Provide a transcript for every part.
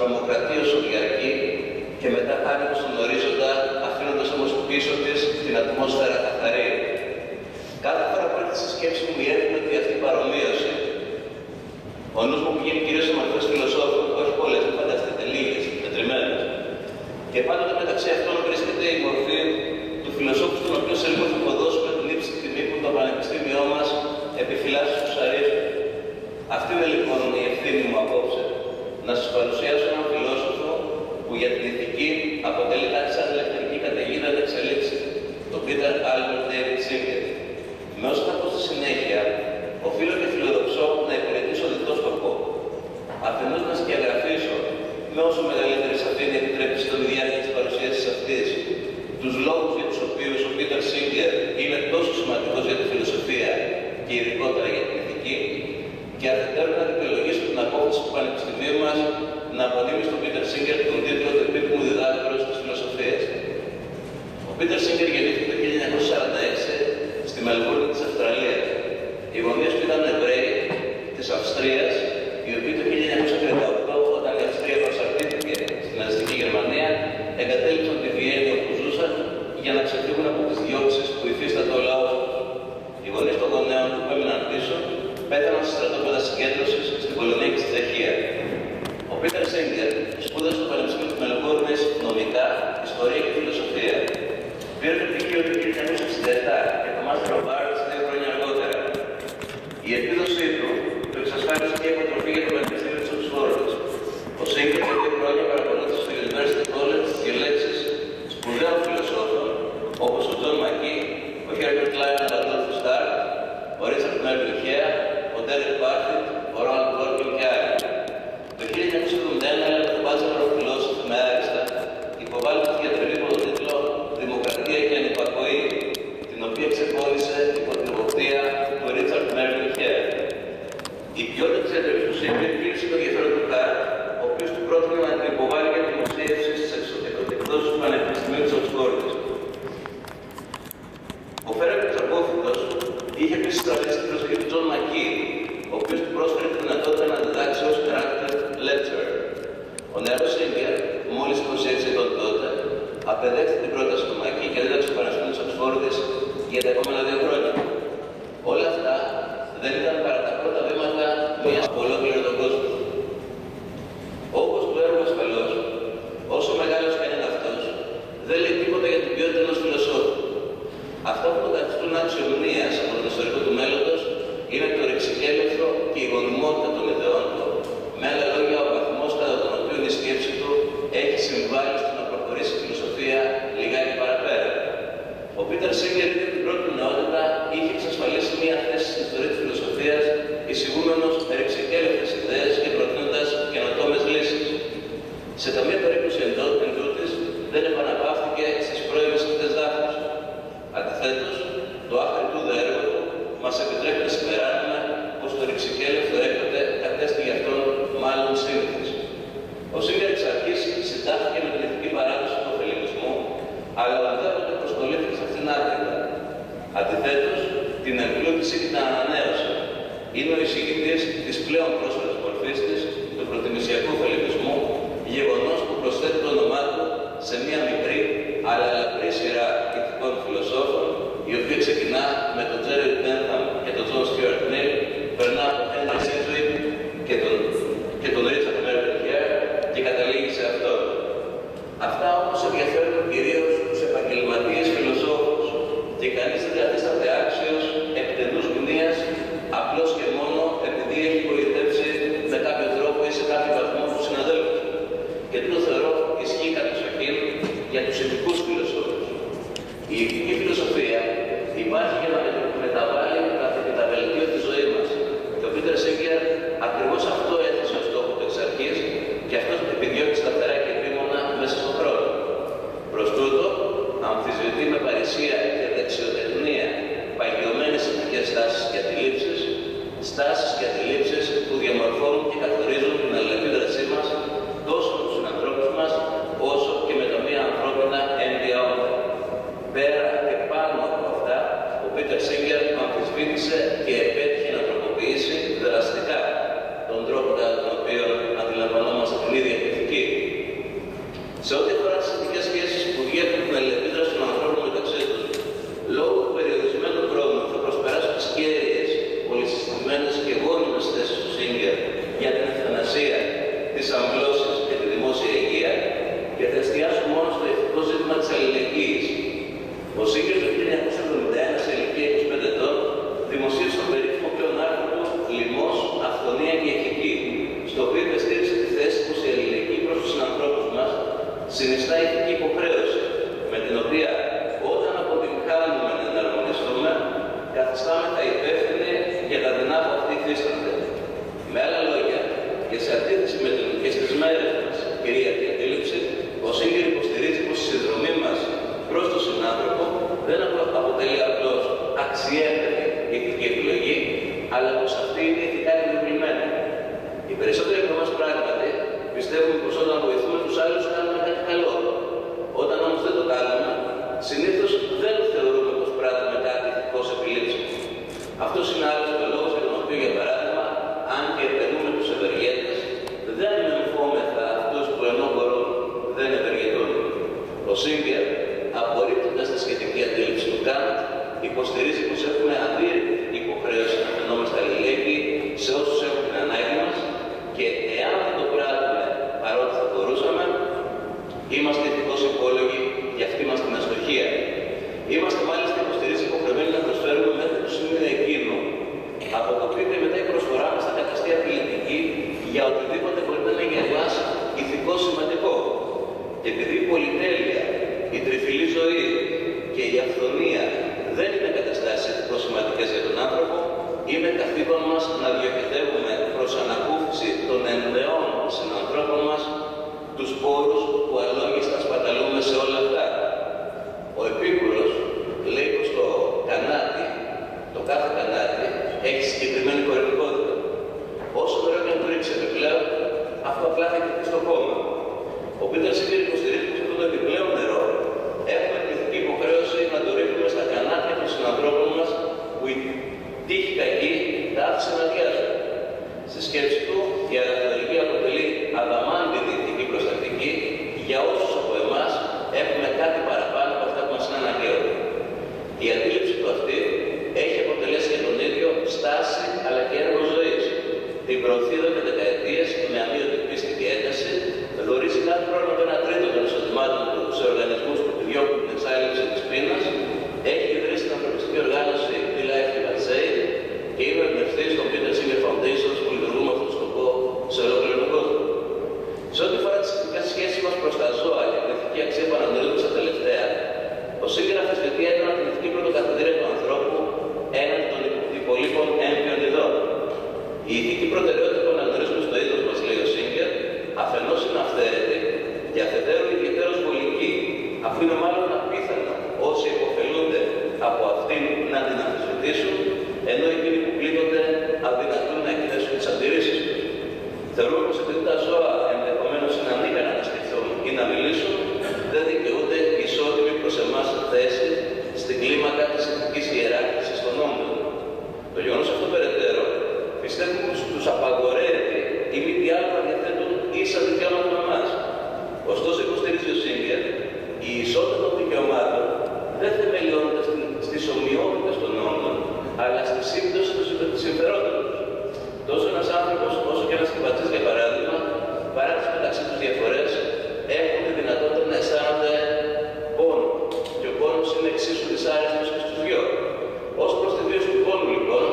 τρομοκρατία ολιγαρχή και μετά χάνεται στον ορίζοντα, αφήνοντας όμως πίσω της την ατμόσφαιρα καθαρή. Κάθε φορά που έρχεται στη σκέψη μου η εύκολη αυτή η παρομοίωση, ο νους μου πηγαίνει κυρίως σε μορφές φιλοσόφων, όχι πολλές, μην φανταστείτε, λίγες, μετρημένες. Και πάντοτε μεταξύ αυτών βρίσκεται η μορφή του φιλοσόφου, στον οποίο σε λίγο θα αποδώσουμε την ύψη τιμή που το πανεπιστήμιό μας επιφυλάσσει στους αρίστους. Αυτή είναι λοιπόν η ευθύνη μου απόψε. Να σας παρουσιάσω έναν φιλόσοφο που για την ηθική αποτελεί κάτι σαν ελευθερική καταιγίδα να εξελίξει, τον Peter Singer. Με όσα θα πω στη συνέχεια, οφείλω και φιλοδοξώ να υπηρετήσω διτό σκοπό. Αφενός να σκιαγραφίσω με όσο μεγαλύτερη σαφήνεια επιτρέπει στον διάρκεια της παρουσίασης αυτής τους λόγους για τους οποίους ο Peter Singer είναι τόσο σημαντικός για τη φιλοσοφία και ειδικότερα για την ηθική, και αφετέρου να δικαιολογήσω την απόφαση του Πανεπιστημίου μας να απονείμει στον Peter Singer τον τίτλο του επίτιμου διδάκτορα της φιλοσοφίας. Ο Peter Singer γεννήθηκε το 1946 στη Μελβούρνη της Αυστραλίας. Οι γονείς του ήταν Εβραίοι της Αυστρίας, οι οποίοι το 1938, όταν η Αυστρία προσαρτήθηκε στην ναζιστική Γερμανία, εγκατέλειψαν τη Βιέννη όπου ζούσαν για να ξεφύγουν από τις διώξεις που υφίσταται ο λαός. Οι γονείς των γονέων του που έμειναν πίσω πέθαναν σε στρατόπεδα συγκέντρωσης στην Πολωνία και στη Τσεχία. Ο Peter Singer σπούδασε στο Πανεπιστήμιο της Μελβούρνης νομικά, ιστορία και φιλοσοφία. Πήρε το πτυχίο του 1967 και το Master of Arts 2 χρόνια αργότερα. Η επίδοσή του εξασφάλισε και υποτροφή για το Πανεπιστήμιο της Οξφόρδης. Ο Singer για 2 χρόνια παρακολούθησε στο University College τις διαλέξεις σπουδαίων φιλοσόφων όπως ο Τζον Μακί, ο Herbert Klein, ο Adolphus Stark, ο Ρίτσαρντ Μέρβιν Χέα, ο Ντέρεκ Πάρφιτ, ο Ρόλαντ Βόρκιν και άλλοι. Το 1971 έλαβε το Bachelor of Philosophy με άριστα, υποβάλλοντας διατριβή από τον τίτλο Δημοκρατία και Ανυπακοή, την οποία ξεκόλλησε υπό την εποπτεία του Ρίτσαρντ Μέρβιν Χέα. Η ποιότητα της διατριβής του Singer κλείσε το ενδιαφέρον του Χάρτ, ο οποίος του πρότεινε να την υποβάλει για δημοσίευση στις εκδόσεις του Πανεπιστημίου της Οξφόρδης. Ο Φέρετ Τσακόφυτος είχε επίσης τραβήξει την προσοχή του Τζον Μακί, ο οποίος του πρόσφερε τη δυνατότητα να διδάξει ως character lecturer. Ο νεαρός Singer, μόλις 26 ετών τότε, απεδέχθη την πρόταση του Μακί και δίδαξε στο Πανεπιστήμιο της Οξφόρδης για τα επόμενα 2 χρόνια. Όλα αυτά δεν ήταν παρά τα πρώτα βήματα μιας από ολόκληρο τον κόσμο. Όπως το έργο ασφαλώς, όσο μεγάλος και αν είναι αυτός, δεν λέει τίποτα για την ποιότητα ενός φιλοσόφου. Αυτό που τον καθιστούν άξιο μνήας από τον ιστορικό του μέλλοντος είναι το ρηξικέλευθο και η γονιμότητα των ιδεών του, με άλλα λόγια, ο βαθμός κατά τον οποίο η σκέψη του έχει συμβάλει στο να προχωρήσει η φιλοσοφία λιγάκι παραπέρα. Ο Peter Singer ήδη την πρώτη νεότητα είχε εξασφαλίσει μια θέση στην ιστορία της φιλοσοφίας, εισηγούμενος με ρηξικέλευτες ιδέες και προτείνοντας καινοτόμες λύσεις. Σε καμία περίπτωση εν τούτης δεν επαναπαύθηκε στις πρώιμες αυτές δάφνες. Αντιθέτως, το άχρη τούδε έργο του μας επιτρέπει να συμπεράνουμε πως το ρηξικέλευτο έκτοτε κατέστη γι' αυτόν μάλλον σύνηθις. Ο Singer εξ αρχής συντάχθηκε με την ηθική παράδοση του ωφελημισμού, αλλά ουδέποτε προσκολήθηκε σε αυτήν άκρητα. Αντιθέτως, την εμπλούτηση και την ανανέωση. Είναι ο εισηγητής της πλέον πρόσφατης μορφής της, του προτιμησιακού ωφελημισμού, γεγονός που συνιστά ηθική υποχρέωση, με την οποία όταν αποτυγχάνουμε να εναρμονιστούμε, καθιστάμεθα υπεύθυνοι για τα δεινά που αυτοί υφίστανται. Με άλλα λόγια, και σε αντίθεση με την και στις μέρες μας κυρίαρχη αντίληψη, ο Singer υποστηρίζει πως η συνδρομή μας προς τον συνάνθρωπο δεν αποτελεί απλώς αξιέπαινη ηθική επιλογή, αλλά πως αυτή είναι ηθικά επιβεβλημένη. Οι περισσότεροι από εμάς πράγματι πιστεύουμε πως όταν βοηθούμε τους άλλους κάνουμε κάτι καλό. Όταν όμως δεν το κάνουμε, συνήθως δεν θεωρούμε πως πράττουμε κάτι ηθικώς επιλήψιμο. Αυτός είναι άλλος ο λόγος για τον οποίο, για παράδειγμα, αν και επενούμε τους ευεργέτες, δεν μεμφόμεθα αυτούς που ενώ μπορούν δεν ευεργετούν. Ο Singer, απορρίπτοντας τη σχετική αντίληψη του Καντ, υποστηρίζει πως έχουμε αδύρυτη υποχρέωση να φαινόμαστε αλληλέγγυοι σε όσους έχουν την ανάγκη μας και εάν δεν το πράττουμε παρότι θα μπορούσαμε, είμαστε ηθικώς υπόλογοι για αυτή μας την αστοχία. Είμαστε μάλιστα, υποστηρίζει, υποχρεωμένοι να προσφέρουμε μέχρι το σημείο εκείνο, από το οποίο και μετά η προσφορά μας θα καταστεί απειλητική για οτιδήποτε μπορεί να είναι για εμάς ηθικό σημαντικό. Και επειδή η πολυτέλεια, η τριφυλή ζωή και η αυθονία δεν είναι καταστάσεις ηθικώς σημαντικές για τον άνθρωπο, είναι καθήκον μας να διοχετεύουμε προς ανακούφιση των ενδεών συνανθρώπων μας τους πόρους που αλόγιστα σπαταλούμε σε όλα αυτά. Ο Επίκουρος λέει πως το κανάτι, το κάθε κανάτι, έχει συγκεκριμένη χωρητικότητα. Όσο νερό και να το ρίξει επιπλέον, αυτό απλά θα κοιτήσει στο κόμμα. Ο Peter Singer υποστηρίζει πως αυτό το επιπλέον νερό έχουμε την ηθική υποχρέωση να το ρίχνουμε στα κανάτια των συνανθρώπων μας που η τύχη κακή τα άφησε να αδειάζουν. Στη σκέψη του, η αγαθολογία αποτελεί αδαμάντινη ηθική προστατική για όσους από εμάς έχουμε κάτι παραπάνω από αυτά που μας είναι αναγκαίο. Η αντίληψη του αυτή έχει αποτελέσει για τον ίδιο στάση αλλά και έργο ζωής. Την προωθεί εδώ και δεκαετίες με αμύωτη πίστη και ένταση, δωρίζει κάθε χρόνο το 1/3 των εισοδημάτων του σε οργανισμούς που επιδιώκουν την εξάλληψη της πείνας, έχει ιδρύσει την ανθρωπιστική οργάνωση The Life USA και είναι εμπνευστής των Peter Singer Foundations που λειτουργούν με αυτόν τον σκοπό σε ολόκληρο τον κόσμο. Σε ό,τι αφορά τις ηθικές σχέσεις μας προς τα ζώα και την ηθική αξία που αναγνωρίζουμε στα τελευταία, ο Singer αφισβητεί έντονα την ηθική πρωτοκαθεδρία του ανθρώπου έναντι των υπολείπων έμπειων ειδών. Η ηθική προτεραιότητα που αναγνωρίζουμε στο είδος μας, λέει ο Singer, αφενός είναι αυθαίρετη και αφετέρου ιδιαιτέρως βολική, αφού είναι μάλλον απίθανο όσοι υποφελούνται από αυτήν να την αμφισβητήσουν, ενώ εκείνοι που πλήττονται αδυνατούν να εκθέσουν τις αντιρρήσεις τους. Θεωρούμε πως επειδή τα ζώα ενδεχομένως είναι ανίκανα να σκεφτούν ή να μιλήσουν, δεν δικαιούνται ισότιμη προς εμάς θέση στην κλίμακα της ηθικής ιεράρχησης των νόμων. Το γεγονός αυτό περαιτέρω πιστεύουμε πως τους απαγορεύει ή μη τι άλλο να διαθέτουν ίσα δικαιώματα με εμάς. Ωστόσο, υποστηρίζει ο Singer, η ισότητα των δικαιωμάτων δεν θεμελιώνεται στις ομοιότητες των νόμων, αλλά στη σύμπτωση των συμφερόντων τους. Τόσο ένας άνθρωπος, όσο και ένας σκυβατζής, για παράδειγμα, παρά τις μεταξύ τους διαφορές, έχουν τη δυνατότητα να αισθάνονται πόνο. Και ο πόνος είναι εξίσου δυσάρεστος και στους δυο. Ως προς τη βίωση του πόνου, λοιπόν,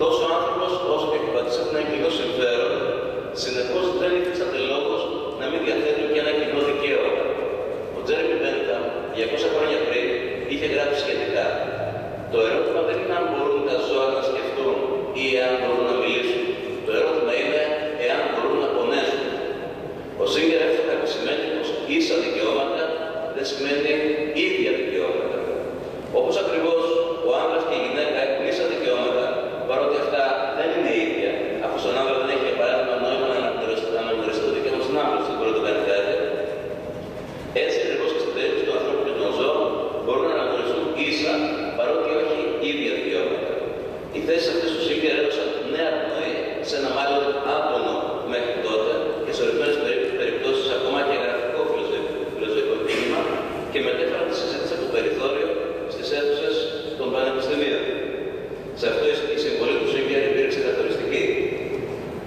τόσο ο άνθρωπος όσο και ο σκυβατζής έχουν ένα κοινό συμφέρον, συνεπώς δεν υφίσταται λόγος να μην διαθέτουν και ένα κοινό δικαίωμα. Ο Τζέρεμι Μπένθαμ, 200 χρόνια πριν, είχε γράψει σχετικά. Το ερώτημα δεν είναι αν μπορούν τα ζώα να σκεφτούν ή εάν μπορούν να μιλήσουν. Το ερώτημα είναι εάν μπορούν να πονέσουν. Ο Singer εύστοχα επισημαίνει πως ίσα δικαιώματα δεν σημαίνει ίδια δικαιώματα. Όπως ακριβώς ο άνδρας και η γυναίκα έχουν ίσα δικαιώματα, παρότι αυτά δεν είναι ίδια, αφού στον άνδρα δεν έχει για παράδειγμα νόημα να αναγνωριστεί το δικαίωμα στον άνδρα, δεν μπορεί να το κάνει κάτι. Έτσι ακριβώς και στην περίπτωση του ανθρώπου και των ζώων μπορούν να αναγνωριστούν ίσα, παρότι όχι ίδια δικαιώματα. Οι θέσεις αυτές του Singer έδωσαν νέα πνοή σε ένα μάλλον άτονο μέχρι τότε και σε ορισμένες περιπτώσεις ακόμα και γραφικό φιλοζωικό κίνημα και μετέφεραν τη συζήτηση από το περιθώριο στις αίθουσες των πανεπιστημίων. Σε αυτό η συμβολή του Singer υπήρξε καθοριστική.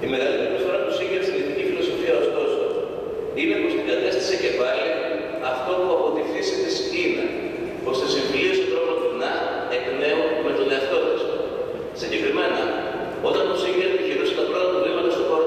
Η μεγαλύτερη προσφορά του Singer στην ηθική φιλοσοφία, ωστόσο, είναι πως την κατέστησε και πάλι αυτό που από τη φύση της είναι, πως τη συμφιλίωσε τρόποντινά εκ νέου με τον εαυτό της. Συγκεκριμένα, όταν ο Singer επιχειρούσε τα πρώτα του βήματα στον χώρο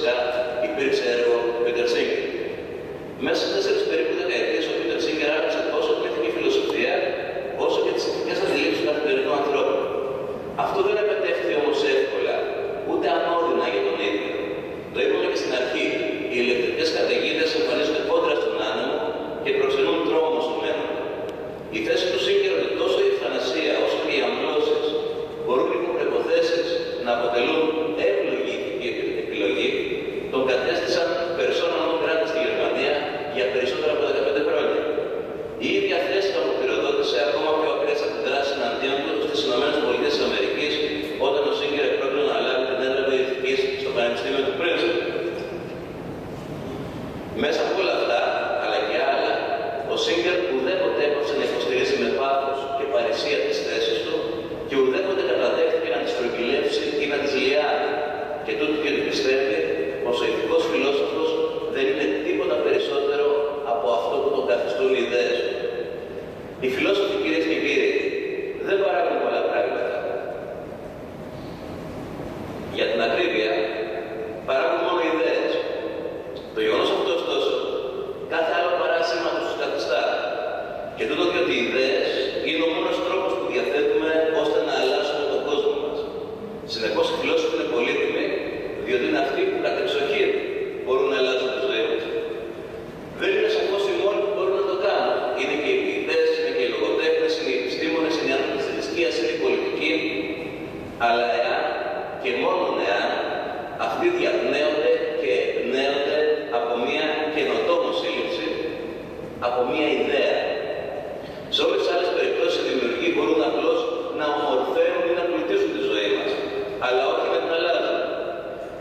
φυσικά υπήρξε έργο Peter Singer. Μέσα σε 4 περίπου δεκαετίες ο Peter Singer άλλαξε τόσο την ηθική φιλοσοφία, όσο και τις ηθικές αντιλήψεις του καθημερινού ανθρώπου. Αυτό δεν επετεύχθη όμως εύκολα, ούτε ανώδυνα για τον ίδιο. Το είπαμε και στην αρχή. Οι ηλεκτρικές καταιγίδες εμφανίζονται κόντρα στον άνεμο και προξενούν τρόμο στο μέλλον. Η θέση του Singer ότι τόσο η ευθανασία όσο και οι αμβλώσεις μπορούν υπό προϋποθέσεις να αποτελούν εύλογη ηθική επιλογή, τον κατέστησαν persona non grata στη Γερμανία για περισσότερα από 15 χρόνια. Η ίδια θέση του αποπυροδότησε ακόμα πιο ακραίες αντιδράσεις εναντίον του στις ΗΠΑ όταν ο Singer επρόκεινε να λάβει την έδρα ηθικής στο Πανεπιστήμιο του Πρίνστερ. Μέσα από όλα αυτά, αλλά και άλλα, ο Singer ουδέποτε έπαψε να υποστηρίζει με πάθος και παρησία τις θέσεις του και ουδέποτε καταδέχτηκε να τις προεκυλεύσει ή να τις λιάνει. Και τούτο και του πιστεύει πως ο ηθικός φιλόσοφος δεν είναι τίποτα περισσότερο από αυτό που τον καθιστούν οι ιδέες του. Οι φιλόσοφοι, κυρίες και κύριοι, δεν παράγουν πολλά πράγματα. Για την ακρίβεια, παράγουν μόνο ιδέες. Το γεγονός αυτό, ωστόσο, κάθε άλλο παράσημα τους καθιστά. Και τούτο διότι οι ιδέες είναι ο μόνος τρόπος που διαθέτουμε ώστε να αλλάξουμε τον κόσμο μας. Συνεπώς, οι φιλόσοφοι είναι πολύτιμοι, διότι είναι αυτοί που κατεξοχήν μπορούν να αλλάξουν τη ζωή μας. Δεν είναι σαφώς οι μόνοι που μπορούν να το κάνουν. Είναι και οι ποιητές, είναι και οι λογοτέχνες, είναι οι επιστήμονες, είναι οι άνθρωποι της θρησκείας, είναι οι πολιτικοί. Αλλά εάν και μόνο εάν αυτοί διαπνέονται και εμπνέονται από μια καινοτόμο σύλληψη, από μια ιδέα. Σε όλες τις άλλες περιπτώσεις οι δημιουργοί μπορούν απλώς να ομορφαίνουν ή να πλουτίζουν τη ζωή μας, αλλά όχι να την αλλάζουν.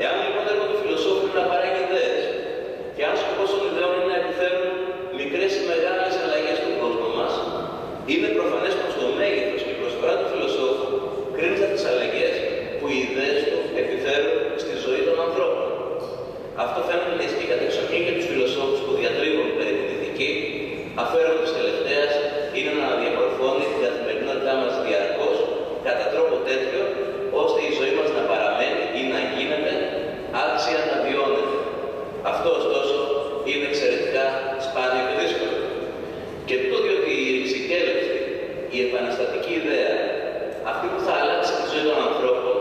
Εάν λοιπόν το έργο του φιλοσόφου είναι να παράγει ιδέες, και αν σκοπός των ιδεών είναι να επιφέρουν μικρές ή μεγάλες αλλαγές στον κόσμο μας, είναι προφανές πως το μέγεθος και η προσφορά του φιλοσόφου κρίνεται τις αλλαγές που οι ιδέες του επιφέρουν στη ζωή των ανθρώπων. Αυτό φαίνεται να ισχύει κατεξοχήν και τους φιλοσόφους που διατρύβουν περί την ηθική, αφαίρον της τελευταίας είναι να διαμορφώνει την καθημερινότητά μας διαρκώς κατά τρόπο τέτοιο, ώστε η ζωή μας να παραμένει ή να γίνεται άξια να βιώνεται. Αυτό, ωστόσο, είναι εξαιρετικά σπάνιο και δύσκολο. Και τούτο διότι η ρηξικέλευτη, η επαναστατική ιδέα, αυτή που θα αλλάξει τη ζωή των ανθρώπων,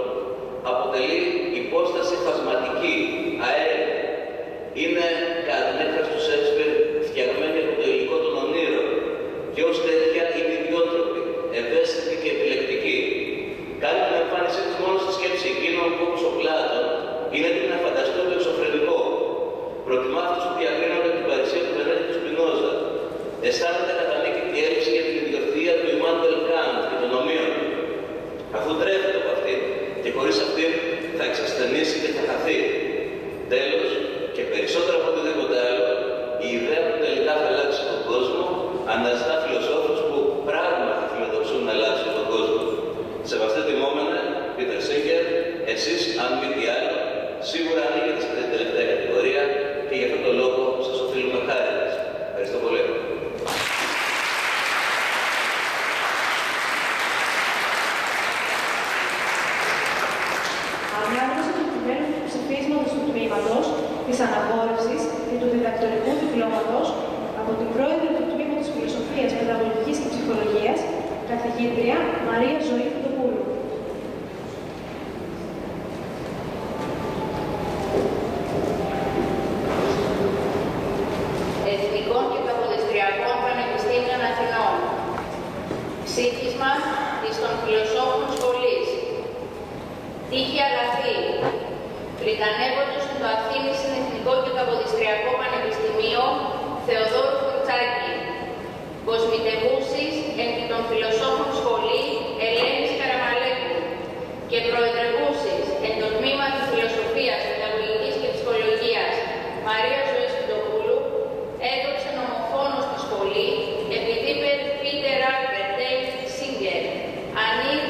αποτελεί υπόσταση φασματική, αέρια. Είναι, κατά την έκφραση του Σέξπιρ, φτιαγμένη από το υλικό των ονείρων και ως τέτοια είναι ιδιότροπη, ευαίσθητη και επιλεκτική. Κάνει την εμφάνισή της μόνο στη σκέψη εκείνων που, όπως ο Πλάτων, είναι έτοιμοι να φανταστούν το εξωφρενικό. Προτιμά αυτούς που διακρίνονται την παρησία του Βενέτη του Σπινόζα. Αισθάνεται κατά νίκη τη έλλειψη για την ιδιοκτησία του Ιμάνουελ Καντ και των ομοίων. Αφού τρέφεται από αυτήν και χωρίς αυτήν θα εξασθενήσει και θα χαθεί. Τέλος, και περισσότερο από οτιδήποτε άλλο, η ιδέα που τελικά θα αλλάξει τον κόσμο αναζητά φιλοσόφους που πράγματι φιλοδοξούν να αλλάξουν τον κόσμο. Σεβαστέ τιμόμενε, Peter Singer, εσείς, αν μη τι άλλο, σίγουρα ανήκετε σε αυτή την τελευταία κατηγορία και γι' αυτόν τον λόγο σας οφείλουμε χάρη μας. Ευχαριστώ πολύ. Ανάγνωση του κειμένου του ψηφίσματος του τμήματος της Αναγόρευσης και του διδακτορικού διπλώματος από την πρόεδρο του Τμήματος Φιλοσοφίας, Παιδαγωγικής και Ψυχολογίας, καθηγήτρια Μαρία Ζωή Φωτοπούλου. Εθνικών και Καποδιστριακών Πανεπιστήμιων Αθηνών. Ψήφισμα της των φιλοσόφων σχολής. Τύχη αγαθή. Βρυτανεύοντος στο Αθήνη Συνεθνικό και Καποδιστριακό Πανεπιστημίο Θεοδόρου Φορτσάκη. Κοσμητευούσεις εν των φιλοσόφων σχολή Ελένης Καραμαλέκου και προεδρευούσεις εν το τμήμα της Φιλοσοφίας, Παιδαγωγικής και Ψυχολογίας Μαρία Ζωή Φωτοπούλου, έδωξε ομοφόνος στη σχολή επειδή Peter Singer, ανήρ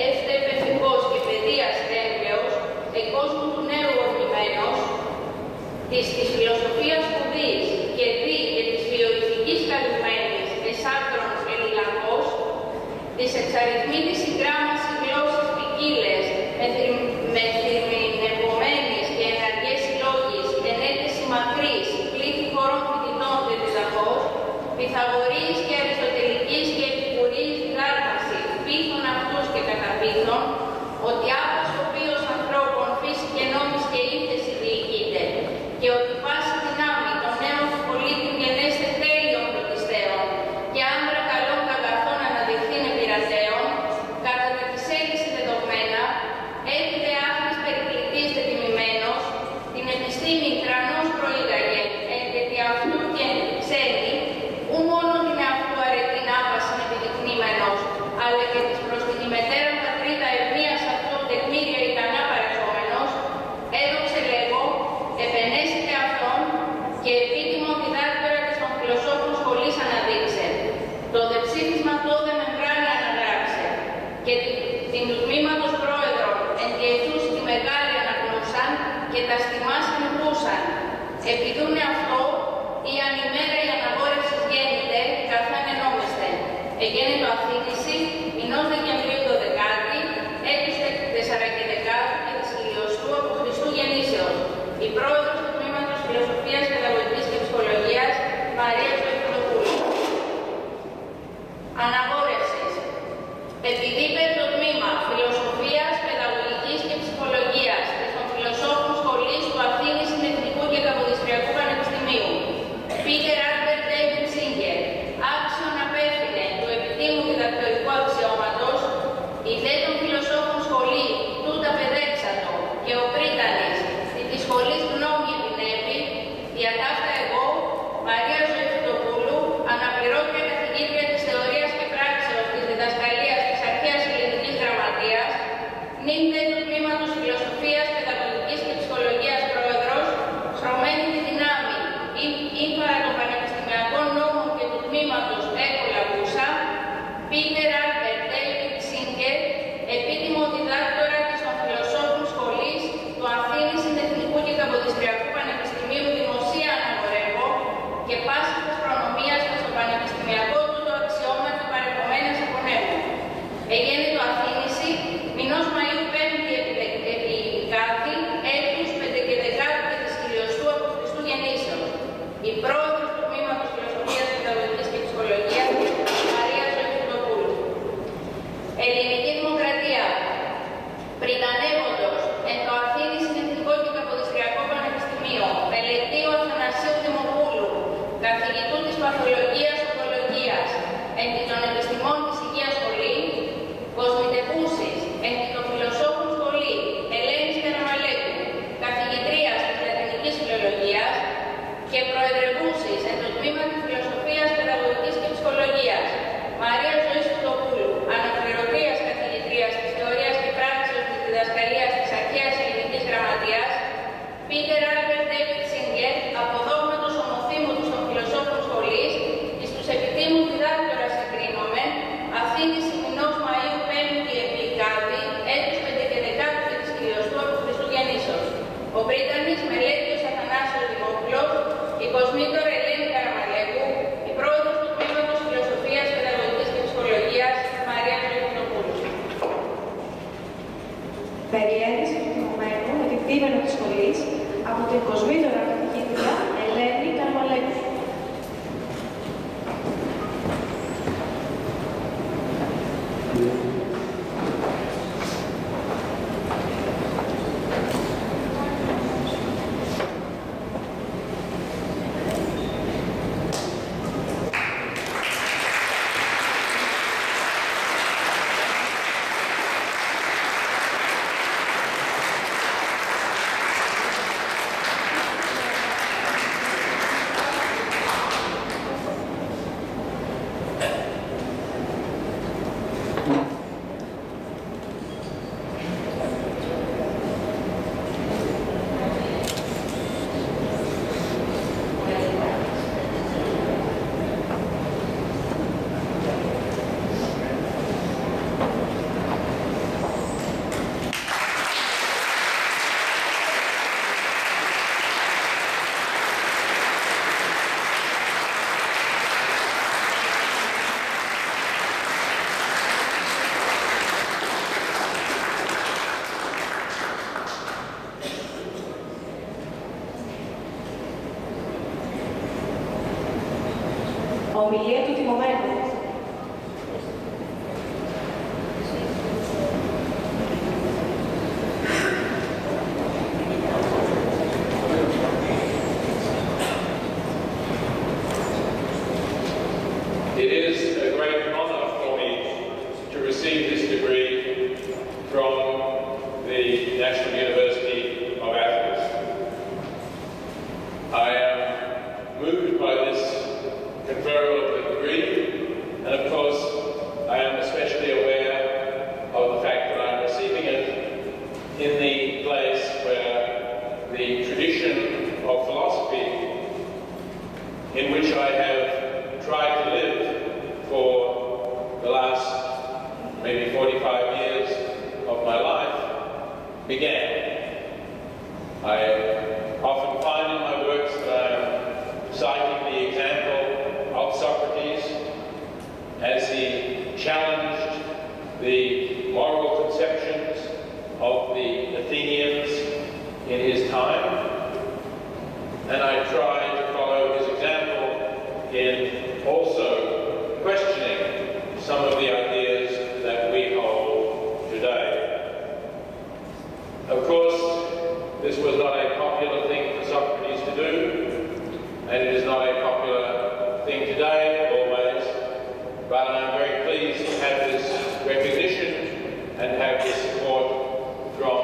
ευτεπεθικός και παιδείας έμπρεος, εκόσμου του νέου ορμημένος, της φιλοσοφίας σπουδής και δι και της βιοειθικής καλυμμένης εσάρτρων ελληλαγός, της εξαριθμήτης γράμμας γλώσσες ποικίλες, με θρηνευομένης και εναργές Πιθαγορείας και αριστοτελικής και επικουρείας διδάγμαση πείθουν αυτούς και καταπείθουν ότι άπας ο οποίος ανθρώπων φύση και νόμης και ύφεση διοικείται και ότι πάση δυνάμει των νέων του πολίτη γενέστε τέλειων πρωτιστέων και άντρα καλών καγαθών αναδειχθήν επειρατέων, κατά τα της έλυση δεδομένα, έπειτε άχρης περικλητής τετιμημένος, την επιστήμη τρανός προήγαγε, γιατί αυτού και ξένη, ου μόνο την αυτού αρετήν άπασιν επιδεικνύμενος, αλλά και της προς την ημετέραν πατρίδα ευνίας αυτού τεκμήρια ικανά παρεχόμενος, έδοξε λέγω, επενέσεται αυτόν και επίτιμο διδάκτορα της των φιλοσόφων σχολής αναδείξε. Το δε ψήφισμα τόδε μεμβράνη αναγράψε και την του τμήματος πρόεδρων εν τη αιτούση τη μεγάλη αναγνούσαν και τα στιγμάς ανυπούσαν. Επιδούνε αυτό, η ανημέρα η αναγόρευση γέννηται, καθάν ενόμεστε. Εγέννητο Αθήνηση, μηνός Δεκεμβρίου 12η, έτους 4 και 10 και της χιλιοστού από Χριστού γεννήσεως. Η πρόεδρος του τμήματος Φιλοσοφίας, Παιδαγωγικής και Ψυχολογίας, Μαρία Ζωηφιλοπούλου. Αναγόρευσης. Επειδή το τμήμα Φιλοσοφίας, Παιδαγωγικής και Ψυχολογίας της των Φιλοσόφων Σχολής του Αθήνης Συνεθνικού και Καποδιστριακού Πανεπιστημίου, Peter Singer, άξιον απέφθινε του επιτίμου διδακτορικού αξιώματος, η δε των Φιλοσόφων Σχολή τούτα παιδέξατο και ο Πρίτανης, της σχολής γνώμη επινέπει, διατάφτα εγώ, Μαρία Ζωηφιλοπούλου, αναπληρώτρια καθηγήτρια της θεωρίας και πράξεως της διδασκαλίας της αρχαίας ελληνικής γραμματείας, νυν δε του τμήματος Φιλοσοφίας, Παιδαγωγικής και Ψυχολογίας πρόεδρος, στρωμένη τη δυνάμει ή παρά των πανεπιστημιακών νόμων και του τμήματος Έκολα Βούσα, Peter Singer, επίτιμο διδάκτορα της των Φιλοσόφων Σχολής του Αθήνης Συνεθνικού και Καποδιστριακού Πανεπιστημίου Δημοσία Αναγορεύω και πάσης της προνομίας με στο πανεπιστημιακό του το αξιώματι παρεχομένες απονέμου. Εγέννητο Αθήνηση, μηνός Μαΐου 5η επί κάθε, έτους 5 και 10 και της χιλιοστού από Χριστού γεννήσεως. Η πρόεδρος του τμήματος Φιλοσοφίας, Παιδαγωγικής και Ψυχολογίας, Μαρία Ζωηφιλοπούλου. Ελληνική Δημοκρατία. Πριτανεύοντος εν το Αθήνη Συνεθνικό και Καποδιστριακό Πανεπιστημίο, μελετείου Αθανασίου Δημοπούλου, καθηγητού της Παθολογίας Οδολογίας, εν τη των επιστημών της Υγείας Σχολή, κοσμητεπούσης, εν τη των Φιλοσόφων Σχολή, Ελένης Καραμαλέκου, καθηγητρίας της Λατινικής Φιλολογίας και προεδρευούσης εν το τμήμα της Φιλοσοφίας, Παιδαγωγικής και Ψυχολογίας, Μαρία Ζωηφιλοπούλου, αναπληρωτρίας καθηγητρίας της θεωρίας και πράξεως της διδασκαλίας της αρχαίας ελληνικής γραμματείας, Peter Singer, αποδόγματος ομοθήμου της των Φιλοσόφων Σχολής, εις τους επιτίμους διδάκτορας εγκρίνομαι, Αθήνης ημινός Μαΐου 5η επί Κάδη, έτους 5 και 10 και της χιλιοστού από Χριστού γεννήσεως. Ο Πρίτανης Μελέτιος Αθανάσιος Δημόπουλος, η κοσμήτωρα Ελένη Καραμαλέκου, η πρόεδρος του τμήματος Φιλοσοφίας, Παιδαγωγικής και Ψυχολογίας, Μαρία Ζωηφιλοπούλου. Περιέργειες του τιμωμένου επικείμενο της σχολής από την κοσμήτωρα καθηγήτρια Ελένη Καραμαλέκου. Ομιλία του τιμωμένου. It is a great honor for me to receive this degree from the National University of Athens. I am moved by this conferral of the degree, and of course I am especially aware of the fact that I am receiving it in the place where the tradition of philosophy in which I have tried to live for the last maybe 45 years of my life began. I often find in my works that I'm citing the example of Socrates as he challenged the moral conceptions of the Athenians in his time, and I try to follow his example in also questioning some of the ideas that we hold today. Of course, this was not a popular thing for Socrates to do, and it is not a popular thing today always, but I'm very pleased to have this recognition and have this support from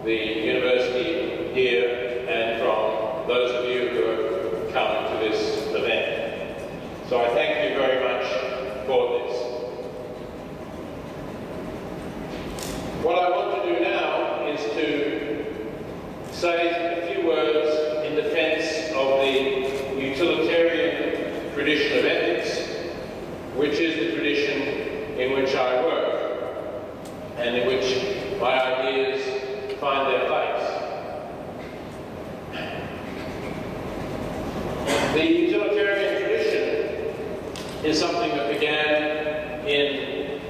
the university here and from those of you who have come to this event. So I thank you very much for this. What I want to do now is to say a few words in defense of the utilitarian tradition of ethics, which is the tradition in which I work and in which my ideas find their place. The utilitarian tradition is something that began in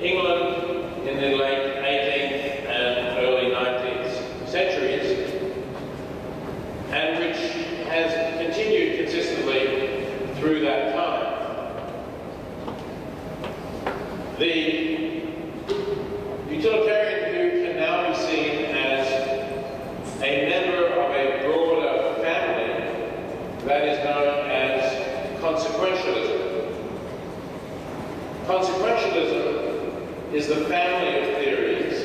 England in the late 18th and early 19th centuries, and which has continued consistently through that time. The utilitarian view can now be seen as a member of a broader family that is known as consequentialism. Consequentialism is the family of theories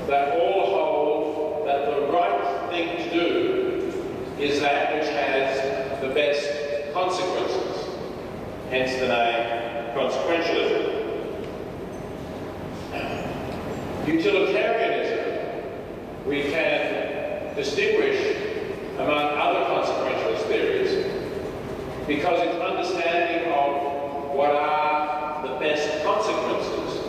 that all hold that the right thing to do is that which has the best consequences, hence the name consequentialism. Utilitarianism we can distinguish among other consequentialist theories because its understanding of what are the best consequences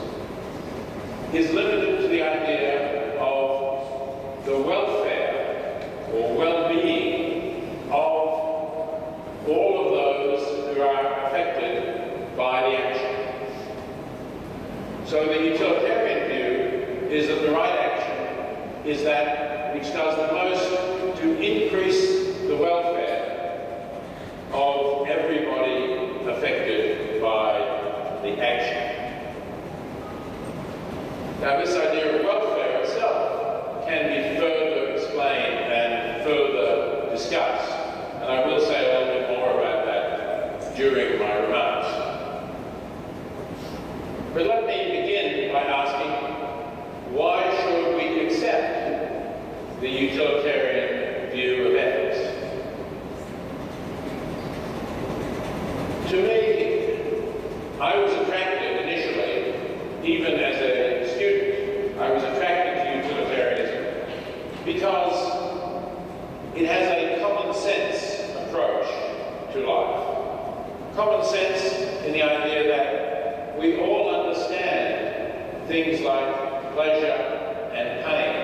is limited to the idea of the welfare or well-being of all of those who are affected by the action. So the utilitarian view is that the right action is that which does the most to increase the welfare of everybody affected by the action. Now this idea of welfare itself can be further explained and further discussed, and I will say a little bit more about that during my remarks. But let me begin by asking, why should we accept the utilitarian view of ethics? To me, I was attracted initially, even as a student, I was attracted to utilitarianism because it has a common sense approach to life. Common sense in the idea that we all understand things like pleasure and pain,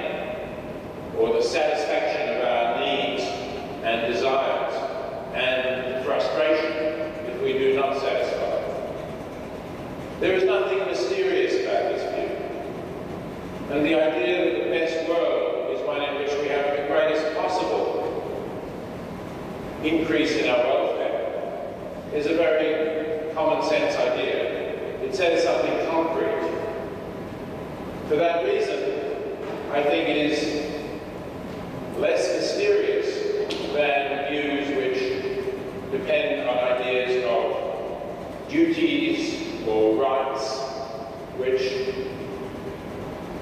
or the satisfaction of our needs and desires, and frustration if we do not satisfy. There is nothing mysterious about this view. And the idea that the best world is one in which we have the greatest possible increase in our welfare is a very common sense idea. It says something concrete. For that reason, I think it is less mysterious than views which depend on ideas of duties or rights, which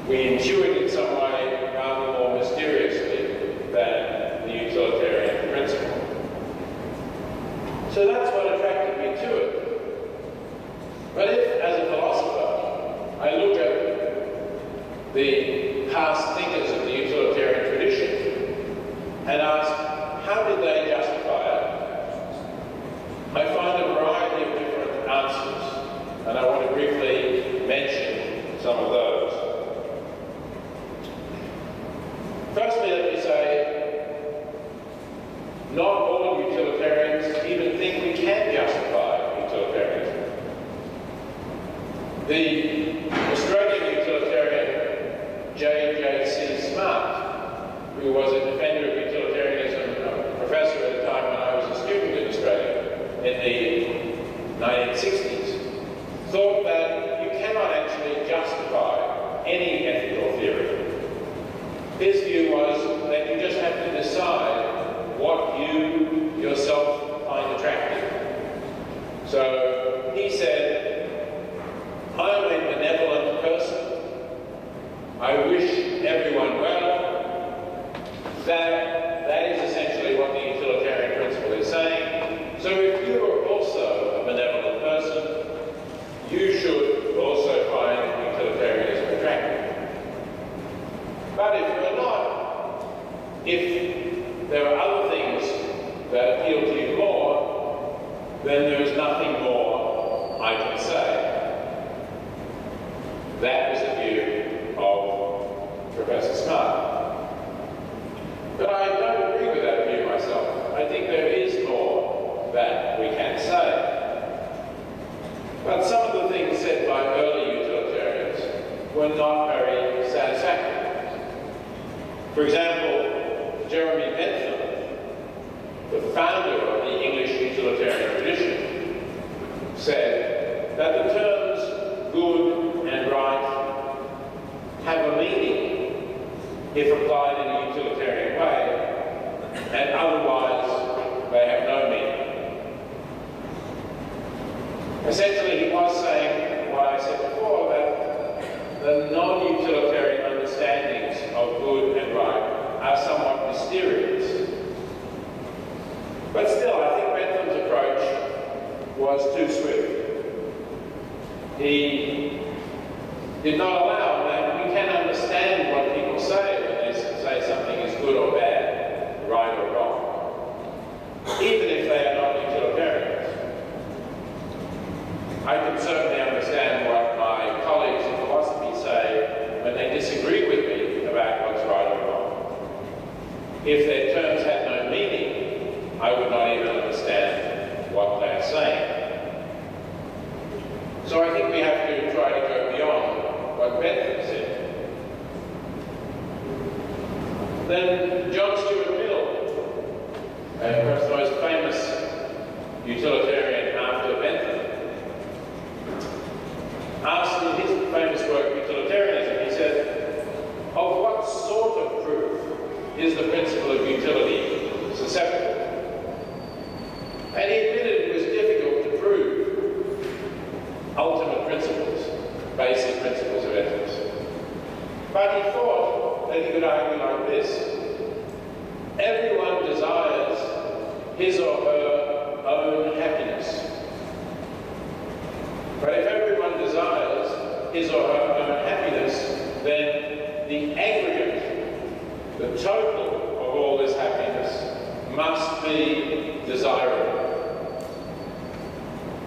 we intuit in some way rather more mysteriously than the utilitarian principle. So that's what attracted me to it. But if, as a philosopher, I look at the past thinkers of the utilitarian tradition and ask, how did they justify it? I find a variety of different answers, and I want to briefly mention some of those. Firstly, let me say, not all utilitarians even think we can justify utilitarianism. The Australian utilitarian J.J.C. Smart, who was a defender of utilitarianism, a professor at the time when I was a student in Australia in the 1960s, thought that you cannot actually justify any ethical theory. His view was that you just have to decide what you yourself find attractive. So he said, I'm a benevolent person. I wish everyone well. That is essentially what the utilitarian principle is saying. So if you are also a benevolent person, you should also find utilitarianism attractive. But if you're not, if there are other things that appeal to you more, then there is nothing more I can say. That was the view of Professor Smart. But I don't agree with that view myself. I think there is more that we can say. But some of the things said by early utilitarians were not very satisfactory. For example, Jeremy Bentham, the founder of the English utilitarian tradition, said that the terms good and right have a meaning if applied in a utilitarian way, and otherwise they have no meaning. Essentially, he was saying what I said before, that the non-utilitarian understandings of good and right are somewhat mysterious. But still, I think Bentham's approach was too swift. He did not allow that we can understand what people say when they say something is good or bad, right or wrong, even if they are not utilitarians. I can certainly understand what my colleagues in philosophy say when they disagree with me about what's right or wrong. If their terms had no meaning, I would not even understand what they are saying. So I think we have to try to go beyond what Bentham said. Then John Stuart Mill, perhaps the most famous utilitarian after Bentham, asked in his famous work, Utilitarianism, he said, of what sort of proof is the principle of utility susceptible? And he admitted it was difficult to prove ultimate principles, basic principles of ethics. But he thought that he could argue like this: everyone desires his or her own happiness. But if everyone desires his or her own happiness, then the aggregate, the total of all this happiness must be desirable.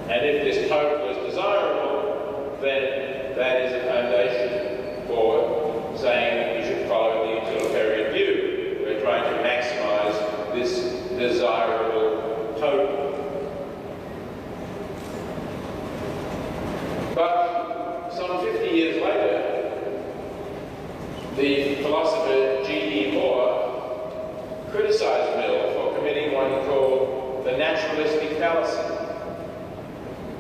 And if this total is desirable, then that is a foundation for saying that we should follow the utilitarian view. We're trying to maximize this desirable total. But some 50 years later, the philosopher G.E. Moore criticized Mill for committing what he called the naturalistic fallacy.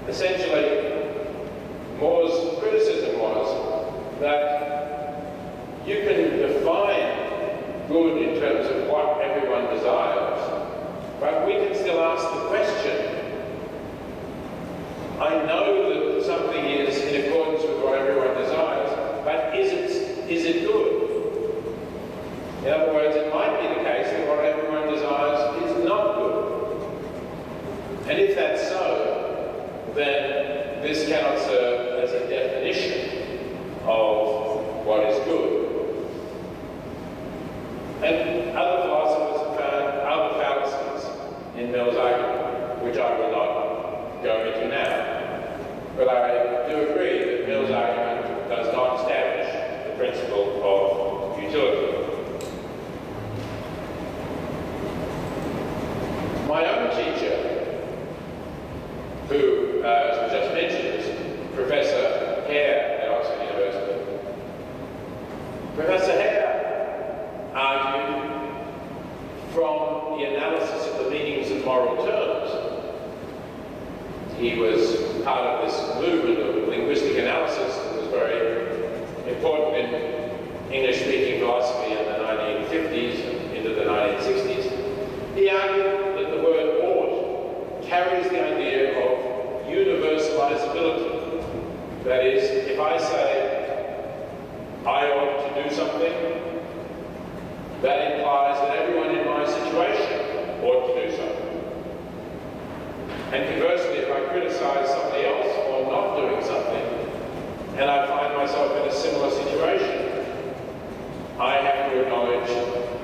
essentially, Moore's criticism was that you can define good in terms of what everyone desires, but we can still ask the question. I know that something is in accordance with what everyone desires, but is it good? In other words, it might be the case that what everyone desires is not good. And if that's so, then this cannot serve as a definition of what is good. And other philosophers have found other fallacies in Mill's argument, which I will not go into now. But I do agree that Mill's argument does not establish the principle of utility. My own teacher, who, as I just mentioned, is Professor Hare at Oxford University. Professor Hare argued from the analysis of the meanings of moral terms. He was part of this movement of linguistic analysis that was very important in English-speaking philosophy in the 1950s and into the 1960s. He argued that the word ought carries the idea of universalizability. That is, if I say, I ought to do something, that implies that everyone in my situation ought to do something. And conversely, if I criticize somebody else for not doing something, and I find myself in a similar situation, I have to acknowledge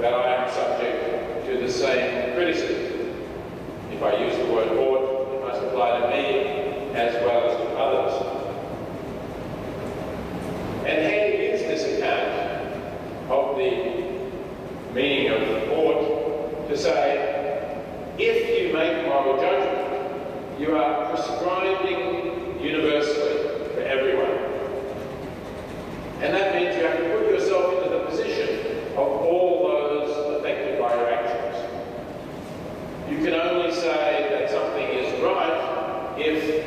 that I am subject to the same criticism. If I use the word ought, it must apply to me as well as to others. And Hare used this account of the meaning of ought to say, if you make moral judgment, you are prescribing universally for everyone. And that means you have to put yourself into the position of all those affected by your actions. You can only say that something is right if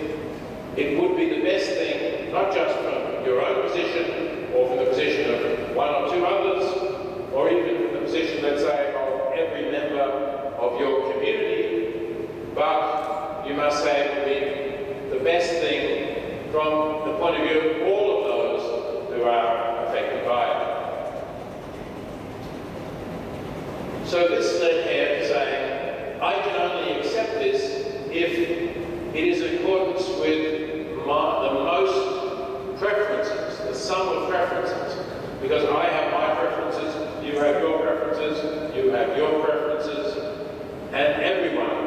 it would be the best thing, not just from your own position or from the position of one or two others, or even from the position, let's say, of every member of your community, but you must say it would be the best thing from the point of view of all of those who are affected by it. So this led Hare to saying, I can only accept this if it is in accordance with the most preferences, the sum of preferences. Because I have my preferences, you have your preferences, you have your preferences, and everyone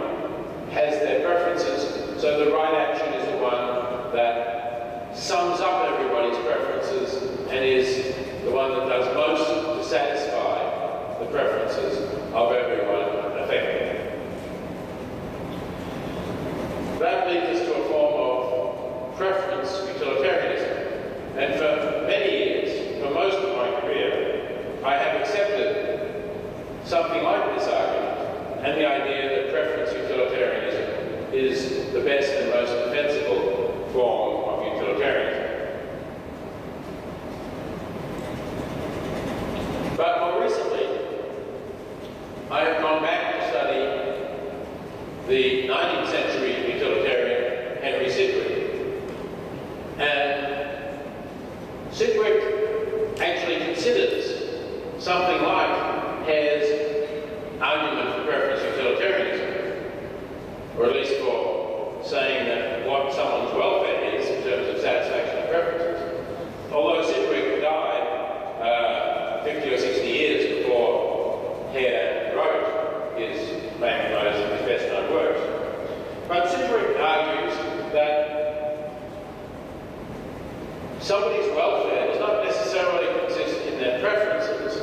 has their preferences, so the right action is the one that sums up everybody's preferences and is the one that does most to satisfy the preferences of everyone affected. That leads us to a form of preference utilitarianism. And for many years, for most of my career, I have accepted something like this argument and the idea that preference utilitarianism is the best and most defensible form of utilitarianism. But more recently, I have gone back to study the 19th century utilitarian Henry Sidgwick. And Sidgwick actually considers something like Hare's argument for preference utilitarianism, or at least for saying that what someone's welfare is in terms of satisfaction of preferences. Although Sidgwick died 50 or 60 years before Hare wrote his his best known works. But Sidgwick argues that somebody's welfare does not necessarily consist in their preferences,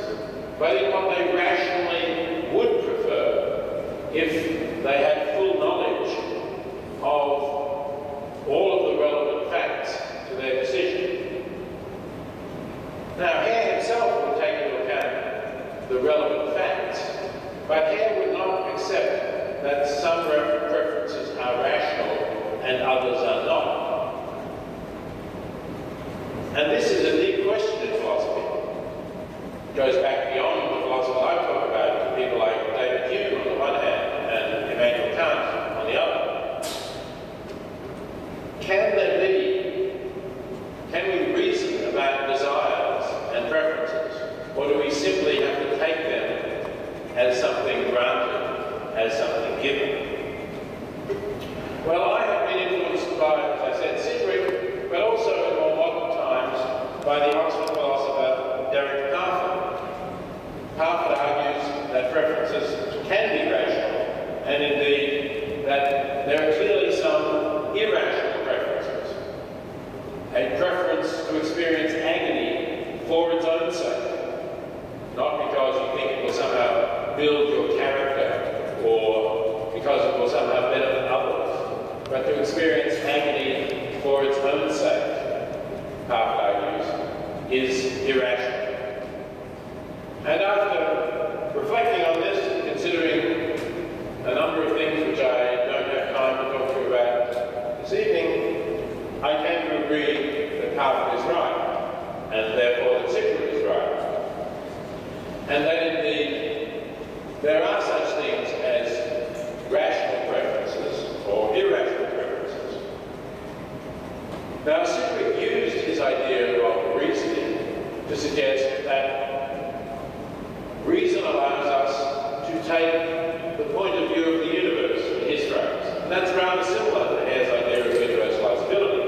but in what they rationally would prefer if they had full knowledge of all of the relevant facts to their decision. Now, Hare himself would take into account the relevant facts, but Hare would not accept that some preferences are rational and others are not. but to experience agony for its own sake, Hart argues, is irrational. And after reflecting on this, considering a number of things which I don't have time to talk to you about this evening, I came to agree that Hart is right, and therefore that Sidgwick is right. And that indeed there are such things as rational preferences or irrational preferences. Now, Sidgwick used his idea of reasoning to suggest that reason allows us to take the point of view of the universe, in his phrase. And that's rather similar to Hare's idea of universalizability.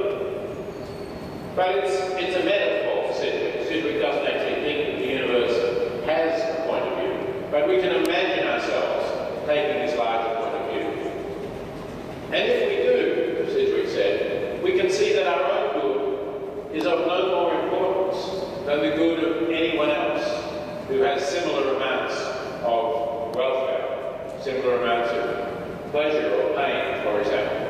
But it's a metaphor for Sidgwick. Sidgwick doesn't actually think that the universe has a point of view, but we can imagine ourselves taking this larger point of view. And if we do, Sidgwick said, we can see that our own good is of no more importance than the good of anyone else who has similar amounts of welfare, similar amounts of pleasure or pain, for example.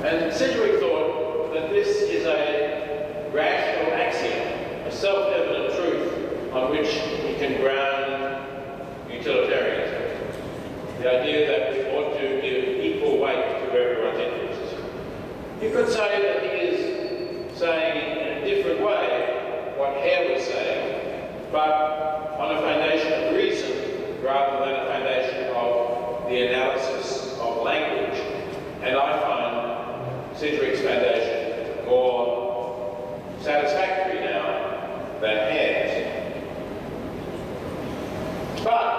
And Sidgwick thought that this is a rational axiom, a self-evident truth on which we can ground utilitarianism. The idea that we ought to give equal weight to everyone's interests. You could say that he is saying in a different way what Hare was saying, but on a foundation of reason rather than a foundation of the analysis of language. And I find Sidgwick's foundation more satisfactory now than Hare's. But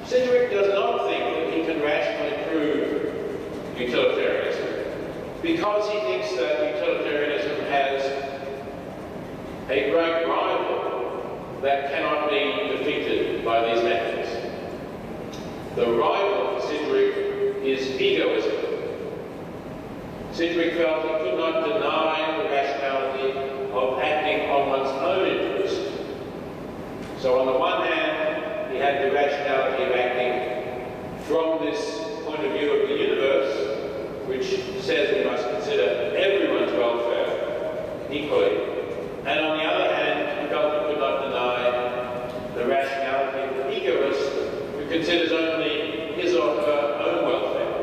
Sidgwick does not think that he can rationally prove utilitarianism because he thinks that utilitarianism has a great rival that cannot be defeated by these methods. The rival for Sidgwick is egoism. Sidgwick felt he could not deny the rationality of acting on one's own interest. So on the one hand, he had the rationality of acting from this point of view of the universe, which says we must consider everyone's welfare equally. And on the other hand, he felt he could not deny the rationality of the egoist who considers only his or her own welfare.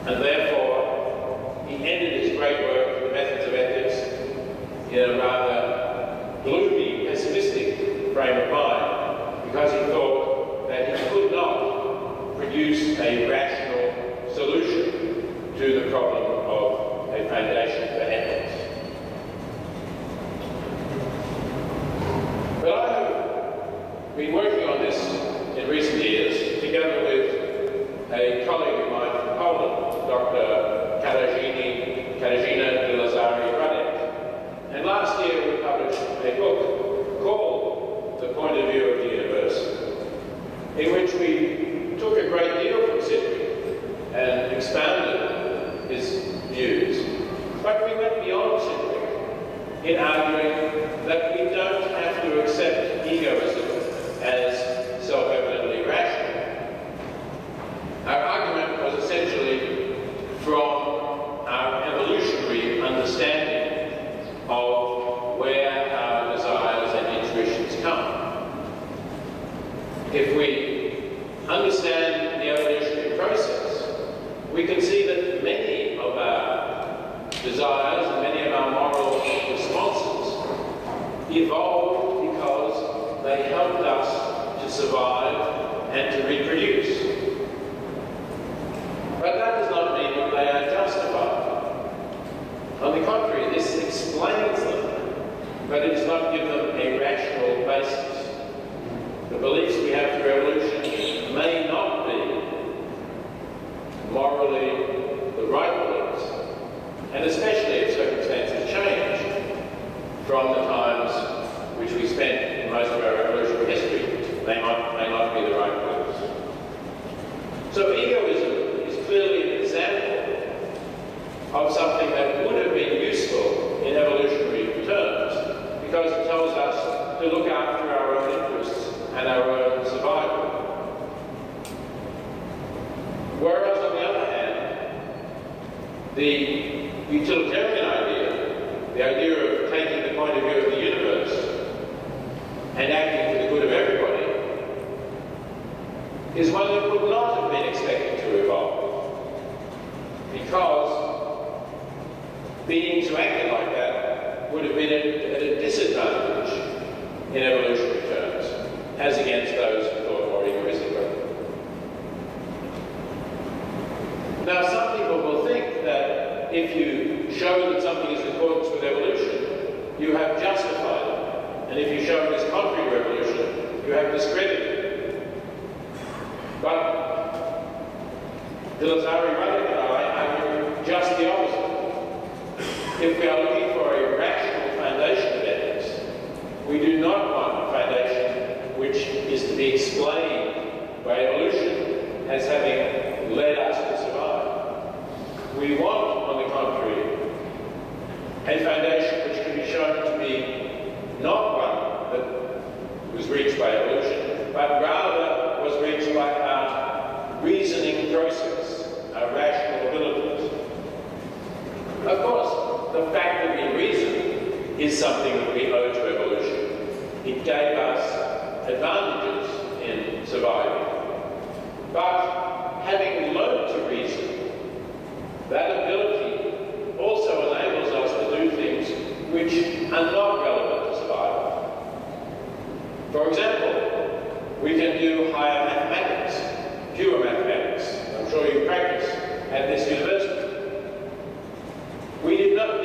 And therefore, he ended his great work, The Methods of Ethics, in a rather gloomy, pessimistic frame of mind, because he thought that he could not produce a rational solution to the problem of a foundation for ethics. But I have been working on this in recent years, together with a colleague of mine from Poland, Dr. Katarzyna Radek. And last year we published a book called The Point of View of the Universe, in which we took a great deal from Sidgwick and expounded his views. But we went beyond Sidgwick in arguing that we don't have to accept egoism as self-evidently rational. Our argument was essentially from our evolutionary understanding of where our desires and intuitions come. If we understand the evolutionary process, we can see that many of our desires and many of our moral responses evolved because they helped us to survive and to reproduce. But that does not mean that they are justified. On the contrary, this explains them, but it does not give them a rational basis. The beliefs we have through evolution may not be morally the right beliefs, and especially if circumstances change from the times The utilitarian idea, the idea of taking the point of view of the universe and acting for the good of everybody, is one that would not have been expected to evolve, because beings who acted like that would have been at a disadvantage in evolutionary terms, as against those who thought more egoistically. Now, some people will think that if you show that something is in accordance with evolution, you have justified it, and if you show it is contrary to evolution, you have discredited it. But Dilazari Radek and I argue just the opposite. If we are looking for a rational foundation of ethics, we do not want a foundation which is to be explained by evolution as having led us to survive. We want, on the contrary, a foundation which can be shown to be not one that was reached by evolution, but rather was reached by our reasoning process, our rational abilities. Of course, the fact that we reason is something that we owe to evolution. It gave us advantages in surviving. But having learned to reason, that ability also enables us to do things which are not relevant to survival. For example, we can do higher mathematics, pure mathematics. I'm sure you practice at this university. We did not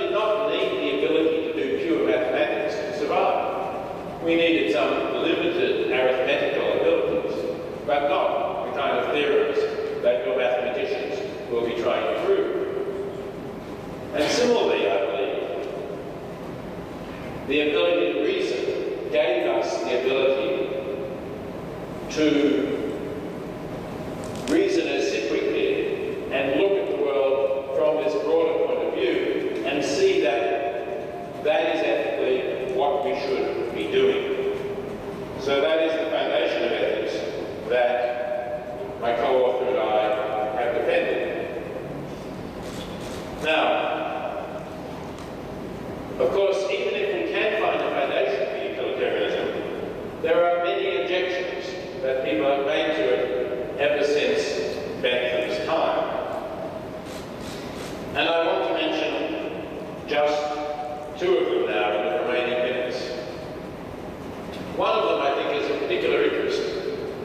need the ability to do pure mathematics to survive. We needed some limited arithmetical abilities, but not the kind of theorems that your mathematicians will be trying to prove. And similarly, I believe, the ability to reason gave us the ability to reason reciprocally and look at the world from this broader point of view and see that that is ethically what we should be doing. So that is the foundation of ethics that my co-author and I have defended. Now, of course, even if we can find a foundation for utilitarianism, there are many objections that people have made to it ever since Bentham's time. And I want to mention just two of them now in the remaining minutes. One of them I think is of particular interest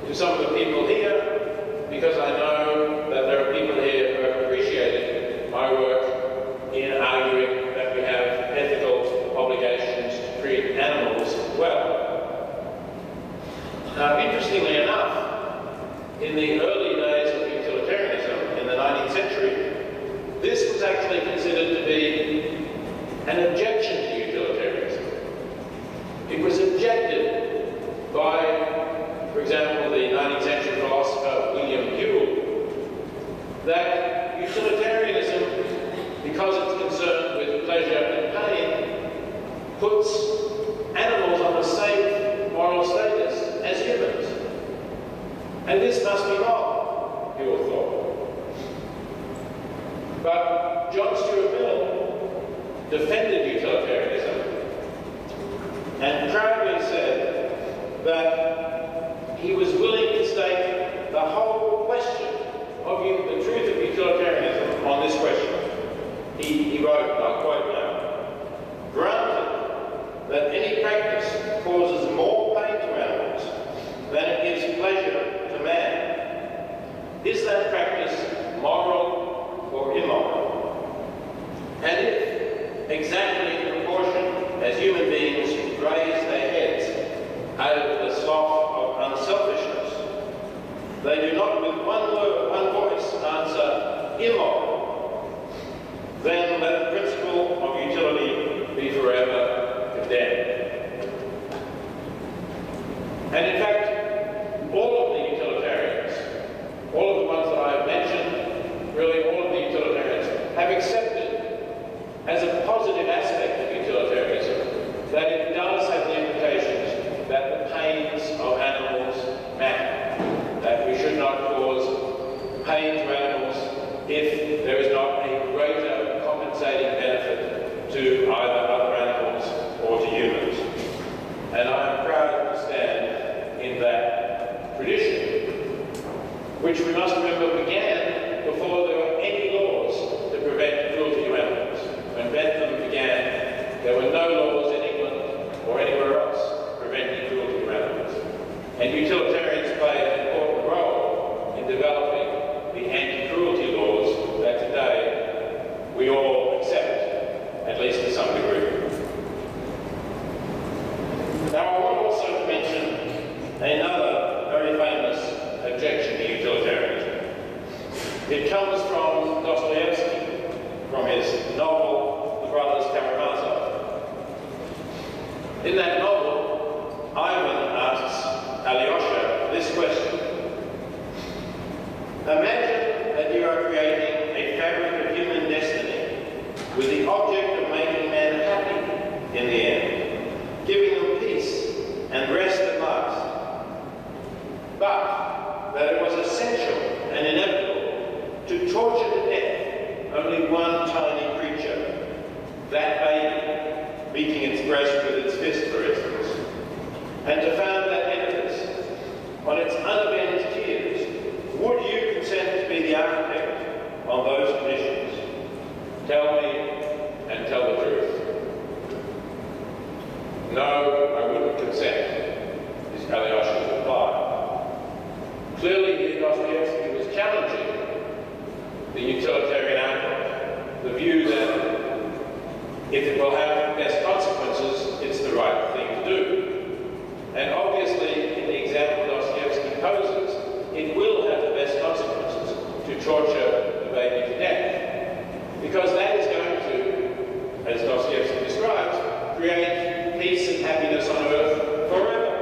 to some of the people here, because I know that there are people here who have appreciated my work in arguing that we have ethical obligations to treat animals well. Now, interestingly enough, in the early days of utilitarianism in the 19th century, this was actually considered to be an objection to utilitarianism. It was objected by, for example, the 19th century philosopher William Whewell, that utilitarianism, because it's concerned with pleasure and pain, puts animals on the same moral status as humans. And this must be wrong, Whewell thought. But John Stuart Mill defended utilitarianism and proudly said that he was willing to stake the whole question of the truth of utilitarianism on this question. He wrote, and I'll quote now, "Granted that any practice causes more pain to animals than it gives pleasure to man, is that practice moral or immoral? And if, exactly in proportion as human beings raise their heads out of the slough of unselfishness, they do not with one voice answer immoral, then let the principle of utility be forever condemned." And in fact, all of the utilitarians, all of the ones that I have mentioned, really all of the utilitarians, have accepted as a positive aspect of utilitarianism that it does have the implications that the pains of animals matter, that we should not cause pain to animals if which we must remember began before there were any laws to prevent cruelty to animals. When Bentham began, there were no laws in England or anywhere else preventing cruelty to animals. And utilitarians played an important role in developing the anti-cruelty laws that today we all accept, at least to some degree. Now I want also to mention another very famous objection to utilitarianism. It comes from Dostoevsky, from his novel, The Brothers Karamazov. In that novel, Ivan asks Alyosha this question. Imagine that you are creating a fabric of human destiny with the object of making men happy in the end, giving them peace and rest at last. But that it was essential and inevitable to torture to death only one tiny creature, that baby, beating its breast with its fist, for instance, and to found that edifice on its unavenged tears, would you consent to be the architect on those conditions? Tell me and tell the truth. No, I wouldn't consent, is Alyosha's reply. Clearly, here Dostoevsky was challenging the utilitarian outlook, the view that if it will have the best consequences, it's the right thing to do. And obviously, in the example Dostoevsky poses, it will have the best consequences to torture the baby to death. Because that is going to, as Dostoevsky describes, create peace and happiness on earth forever.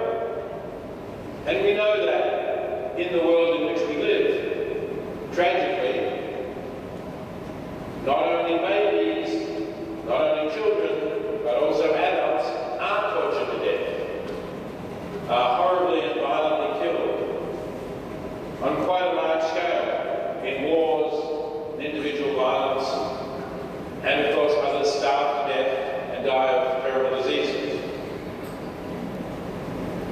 And we know that in the world in which we live, tragically, not only babies, not only children, but also adults are tortured to death, are horribly and violently killed on quite a large scale in wars, in individual violence, and of course others starve to death and die of terrible diseases.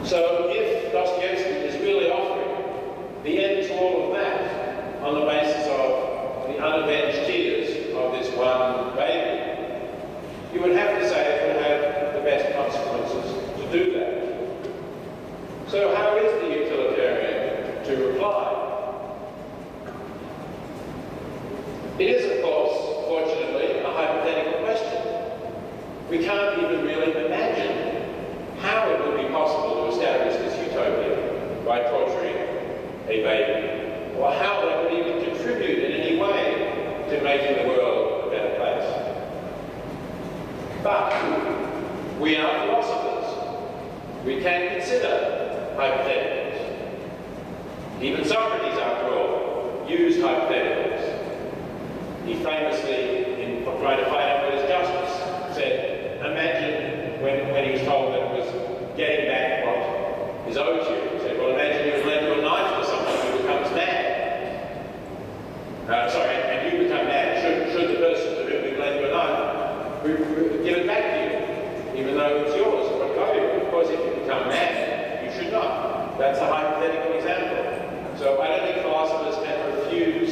So if Dostoevsky is really offering the end to all of that on the basis of the unavenged tears of this one baby, you would have to say it would have the best consequences to do that. So how is the utilitarian to reply? It is, of course, fortunately, a hypothetical question. We can't even really imagine how it would be possible to establish this utopia by torturing a baby, or how that would even contribute in any way to making the world a better place. But we are philosophers. We can consider hypotheticals. Even Socrates, after all, used hypotheticals. He famously, in trying to find out what is justice, said, imagine when he was told that it was getting back what is owed to you. He said, well, imagine you've lent a knife to someone who becomes mad. And you become mad. Should the person to whom you've lent a knife give it back to you, even though it's yours? What do you do? Of course, if you become mad, you should not. That's a hypothetical example. So I don't think philosophers can refuse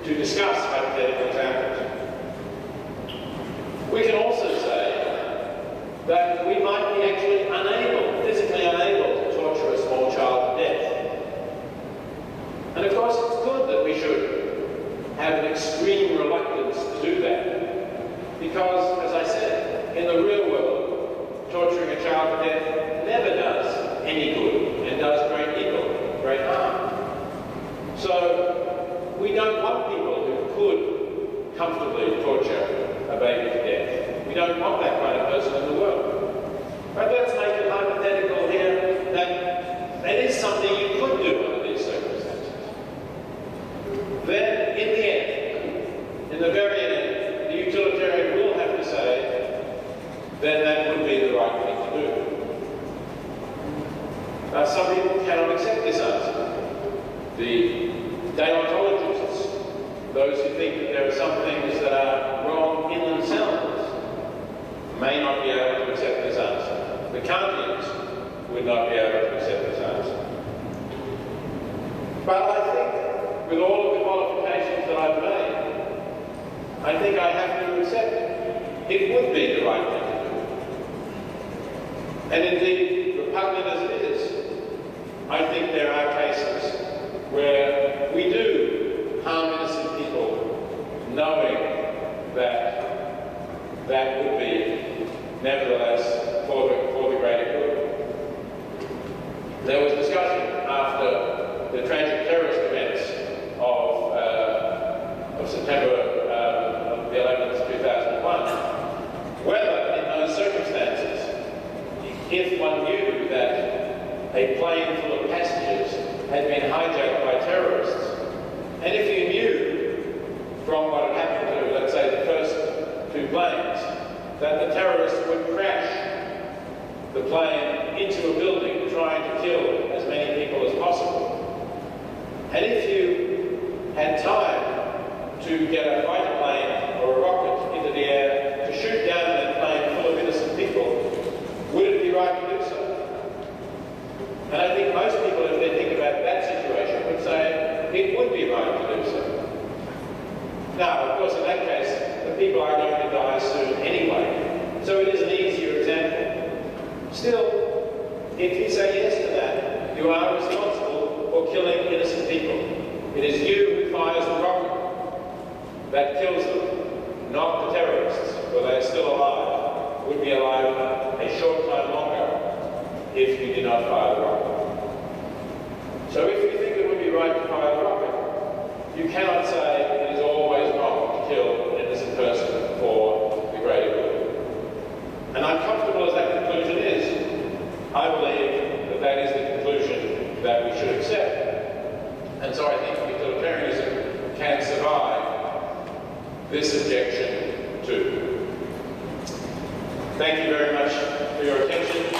to discuss hypothetical examples. We can also say that we might be actually physically unable to torture a small child to death. And of course it's good that we should have an extreme reluctance to do that. Because, as I said, in the real world, torturing a child to death never does any good and does great evil, great harm. So we don't want people who could comfortably torture a baby to death. We don't want that kind of person in the world. But let's make it hypothetical here that is something you could do under these circumstances. Then, in the end, in the very end, the utilitarian will have to say, then that would be the right thing to do. Some people cannot accept this answer. The deontologists, those who think that there are some things that are wrong in themselves, may not be able to accept this answer. The Kantians would not be able to accept this answer. But I think with all of the qualifications that I've made, I think I have to accept it would be the right thing to do. And indeed, repugnant as it is, I think there are cases where we do harm innocent people knowing that that would be, nevertheless, for the greater good. There was discussion after the tragic terrorist events of September the 11th, 2001, whether in those circumstances, if one knew that a plane full of passengers had been hijacked by terrorists, and if you knew from what had happened to, let's say, the first two planes, that the terrorists would crash the plane into a building trying to kill as many people as possible, and if you had time to get a fighter plane or a rocket into the air to shoot down that plane full of innocent people, would it be right to do so? And I think most people, if they think about that situation, would say it would be right to do so. Now, of course, in that case, the people are going to die soon anyway, so it is an easier example. Still, if you say yes to that, you are responsible for killing innocent people. It is you who fires the rocket that kills them, not the terrorists, for they are still alive, would be alive a short time longer if you did not fire the rocket. So if you think it would be right to fire the rocket, you cannot say it is always wrong to kill an innocent person for the greater good. And uncomfortable as that conclusion is, I believe that that is the conclusion that we should accept. And so I think utilitarianism can survive this objection too. Thank you very much for your attention.